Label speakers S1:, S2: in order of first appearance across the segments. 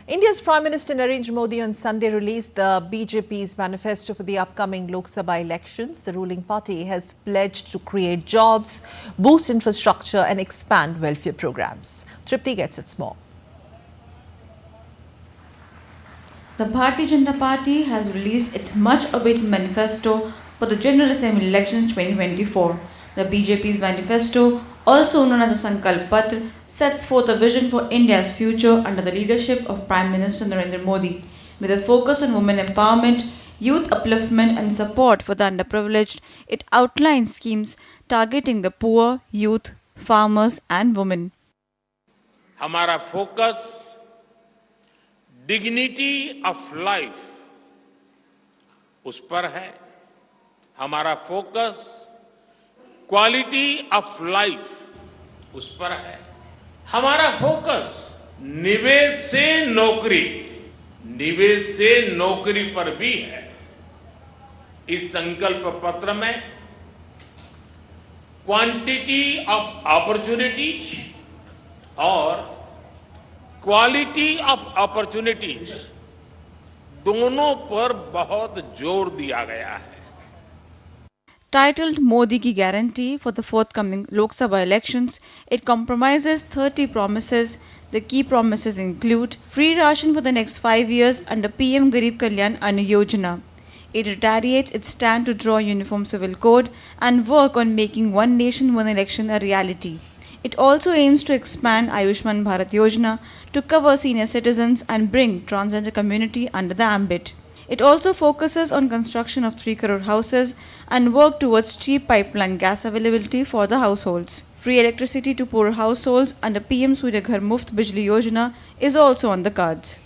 S1: India's Prime Minister Narendra Modi on Sunday released the BJP's manifesto for the upcoming Lok Sabha elections. The ruling party has pledged to create jobs, boost infrastructure and expand welfare programs. Tripti gets its more.
S2: The Bharatiya Janata Party has released its much-awaited manifesto for the General Assembly elections 2024. The BJP's manifesto, also known as a Sankalp Patra, sets forth a vision for India's future under the leadership of Prime Minister Narendra Modi, with a focus on women empowerment, youth upliftment and support for the underprivileged. It outlines schemes targeting the poor, youth, farmers and women.
S3: हमारा focus dignity of life उस पर है. हमारा focus quality of life उस पर है. हमारा focus निवेश से नौकरी पर भी है. इस संकल्प पत्र में क्वांटिटी ऑफ अपॉर्चुनिटीज और क्वालिटी ऑफ अपॉर्चुनिटीज दोनों पर बहुत जोर दिया गया है.
S2: Titled Modi Ki Guarantee for the forthcoming Lok Sabha elections, it compromises 30 promises. The key promises include free ration for the next 5 years under PM Garib Kalyan Ann Yojana. It reiterates its stand to draw uniform civil code and work on making one nation, one election a reality. It also aims to expand Ayushman Bharat Yojana to cover senior citizens and bring transgender community under the ambit. It also focuses on construction of 3 crore houses and work towards cheap pipeline gas availability for the households. Free electricity to poor households under PM Surya Ghar Muft Bijli Yojana is also on the cards.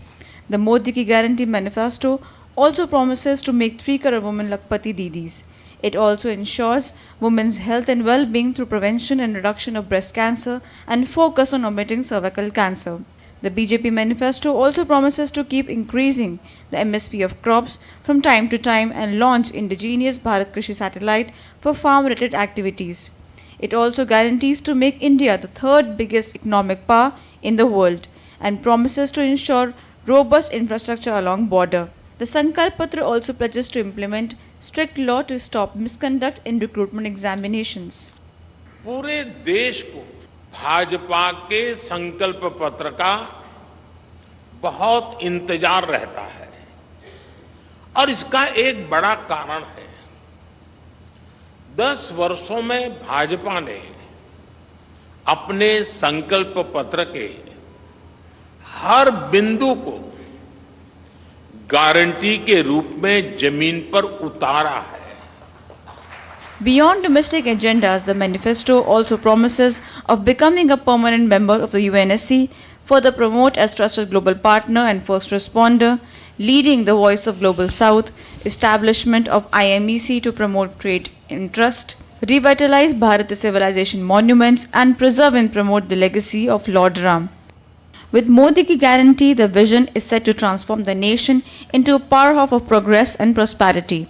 S2: The Modi Ki Guarantee Manifesto also promises to make 3 crore women Lakpati Didis. It also ensures women's health and well-being through prevention and reduction of breast cancer and focus on omitting cervical cancer. The BJP manifesto also promises to keep increasing the MSP of crops from time to time and launch indigenous Bharat Krishi satellite for farm-related activities. It also guarantees to make India the 3rd biggest economic power in the world and promises to ensure robust infrastructure along border. The Sankalp Patra also pledges to implement strict law to stop misconduct in recruitment examinations.
S3: पूरे देश को भाजपा के संकल्प पत्र का बहुत इंतजार रहता है और इसका एक बड़ा कारण है. 10 वर्षों में भाजपा ने अपने संकल्प पत्र के हर बिंदु को गारंटी के रूप में जमीन पर उतारा है.
S2: Beyond domestic agendas, the manifesto also promises of becoming a permanent member of the UNSC, further promote as trusted global partner and first responder, leading the voice of Global South, establishment of IMEC to promote trade interest, revitalize Bharati civilization monuments and preserve and promote the legacy of Lord Ram. With Modi Ki Guarantee, the vision is set to transform the nation into a powerhouse of progress and prosperity.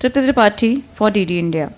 S2: Tripti Tripathi for DD India.